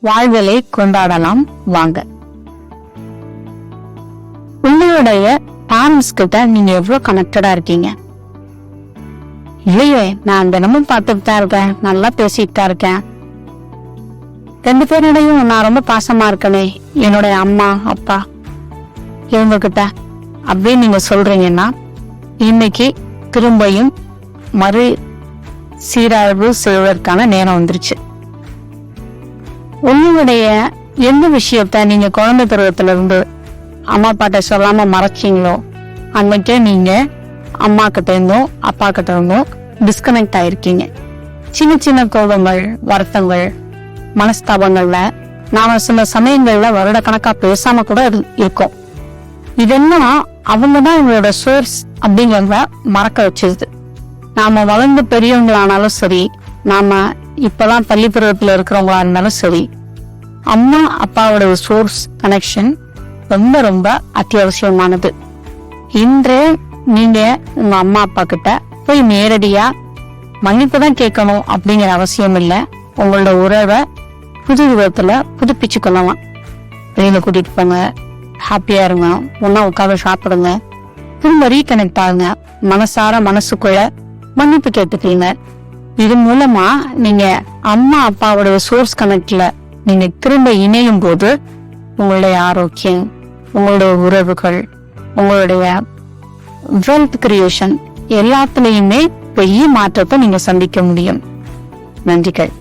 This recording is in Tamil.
வாழ்தலை கொண்டாடலாம் வாங்க. உங்களுடைய பேரண்ட்ஸ் கிட்ட நீங்க எவ்வளவு கனெக்டடா இருக்கீங்க? இல்லையே, நான் தினமும் பார்த்துட்டு தான் இருக்கேன், நல்லா பேசிட்டு தான் இருக்கேன், ரெண்டு பேரிடையும் நான் ரொம்ப பாசமா இருக்கனே, என்னுடைய அம்மா அப்பா இவங்க கிட்ட அப்படின்னு நீங்க சொல்றீங்கன்னா இன்னைக்கு திரும்பியும் மறு சீராய்வு செய்வதற்கான நேரம் வந்துருச்சு. உங்களுடைய எந்த விஷயத்த நீங்க குழந்தை பருவத்துல இருந்து அம்மா அப்பாட்ட சொல்லாம மறைச்சிங்களோ அன்னைக்கே நீங்க அம்மா கிட்ட இருந்தும் அப்பா கிட்ட இருந்தும் டிஸ்கனெக்ட் ஆயிருக்கீங்க. சின்ன சின்ன கோபங்கள், வருத்தங்கள், மனஸ்தாபங்கள்ல நாம சில சமயங்கள்ல வருட கணக்கா பேசாம கூட இருக்கோம். இதெல்லாம் அவங்கதான் இவங்களோட சோர்ஸ் அப்படிங்கிறத மறக்க வச்சிருது. நாம வளர்ந்து பெரியவங்களானாலும் சரி, நாம இப்பதான் பள்ளி பருவத்துல இருக்கிறவங்களா இருந்தாலும் சரி, அம்மா அப்பாவோட சோர்ஸ் கனெக்ஷன் ரொம்ப ரொம்ப அத்தியாவசியமானது. இன்றே நீங்க உங்க அம்மா அப்பா கிட்ட போய் நேரடியா மன்னிப்பு தான் கேட்கணும் அப்படிங்கிற அவசியம் இல்லை. உங்களோட உறவை புது விதத்துல புதுப்பிச்சு கொள்ளலாம். வெளியில கூட்டிட்டு போங்க, ஹாப்பியா இருங்க, ஒன்னா உட்காந்து சாப்பிடுங்க, திரும்ப ரீகனெக்ட் ஆகுங்க, மனசார மனசுக்குள்ள மன்னிப்பு கேட்டுக்கீங்க. இது மூலமா நீங்க அம்மா அப்பாவோட சோர்ஸ் கனெக்ட்ல நீங்க திரும்ப இணையும் போது உங்களுடைய ஆரோக்கியம், உங்களுடைய உறவுகள், உங்களுடைய வெல்த் கிரியேஷன் எல்லாத்துலயுமே பெரிய மாற்றத்தை நீங்க சந்திக்க முடியும். நன்றிகள்.